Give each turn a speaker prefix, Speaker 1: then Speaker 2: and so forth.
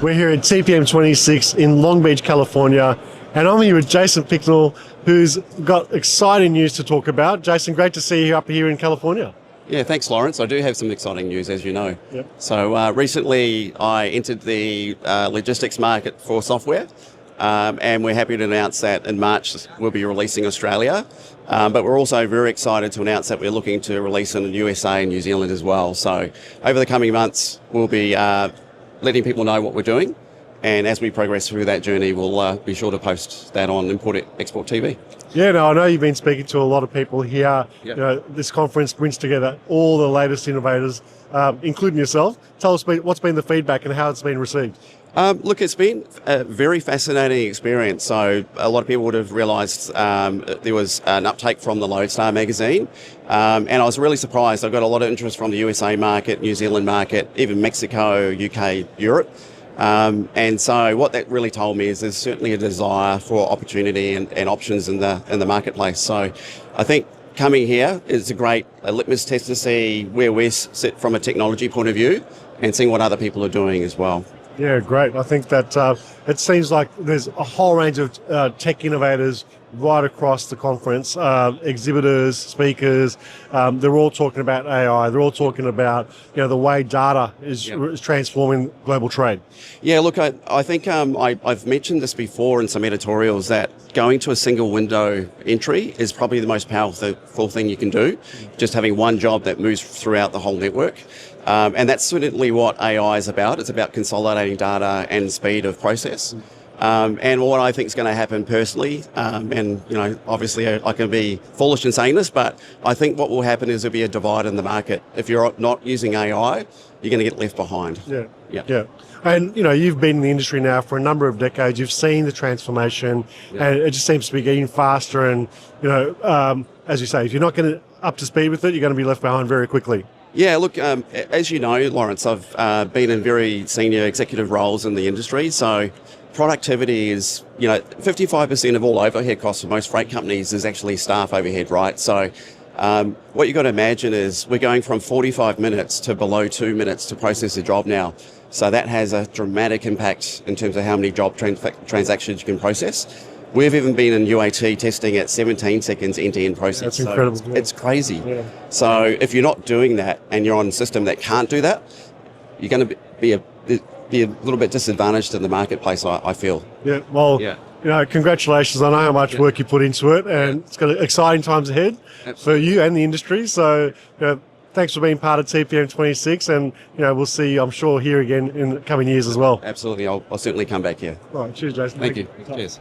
Speaker 1: We're here at TPM 26 in Long Beach, California, and I'm here with Jason Picknell, who's got exciting news to talk about. Jason, great to see you up here in California.
Speaker 2: Yeah, thanks, Lawrence. I do have some exciting news, as you know.
Speaker 1: Yep.
Speaker 2: So recently I entered the logistics market for software, and we're happy to announce that in March we'll be releasing Australia. But we're also very excited to announce that we're looking to release in the USA and New Zealand as well. So over the coming months, we'll be letting people know what we're doing. And as we progress through that journey, we'll be sure to post that on Import Export TV.
Speaker 1: Yeah, no, I know you've been speaking to a lot of people here.
Speaker 2: Yep.
Speaker 1: You know, this conference brings together all the latest innovators, including yourself. Tell us what's been the feedback and how it's been received.
Speaker 2: Look, it's been a very fascinating experience. So a lot of people would have realised there was an uptake from the Lodestar magazine, and I was really surprised. I've got a lot of interest from the USA market, New Zealand market, even Mexico, UK, Europe. And so what that really told me is there's certainly a desire for opportunity and options in the marketplace. So I think coming here is a great litmus test to see where we sit from a technology point of view and seeing what other people are doing as well.
Speaker 1: Yeah, great. I think that it seems like there's a whole range of tech innovators right across the conference, exhibitors, speakers. They're all talking about AI. They're all talking about the way data is transforming global trade.
Speaker 2: Yeah, look, I think I've mentioned this before in some editorials that going to a single window entry is probably the most powerful thing you can do, just having one job that moves throughout the whole network. And that's certainly what AI is about. It's about consolidating data and speed of process. And what I think is going to happen personally, and obviously I can be foolish in saying this, but I think what will happen is there'll be a divide in the market. If you're not using AI, you're going to get left behind.
Speaker 1: Yeah. And you've been in the industry now for a number of decades. You've seen the transformation, and it just seems to be getting faster. And as you say, if you're not going up to speed with it, you're going to be left behind very quickly.
Speaker 2: Yeah, look, as you know, Lawrence, I've been in very senior executive roles in the industry. So productivity is, 55% of all overhead costs for most freight companies is actually staff overhead, right? So what you've got to imagine is we're going from 45 minutes to below 2 minutes to process a job now. So that has a dramatic impact in terms of how many job transactions you can process. We've even been in UAT testing at 17 seconds end-to-end process.
Speaker 1: That's incredible.
Speaker 2: So it's crazy. Yeah. So if you're not doing that and you're on a system that can't do that, you're going to be a little bit disadvantaged in the marketplace, I feel.
Speaker 1: Yeah, well, congratulations. I know how much work you put into it, and it's got exciting times ahead for you and the industry. So, thanks for being part of TPM 26, and we'll see you, I'm sure, here again in the coming years as well.
Speaker 2: Absolutely. I'll certainly come back here.
Speaker 1: All right, cheers, Jason.
Speaker 2: Thank you. Cheers.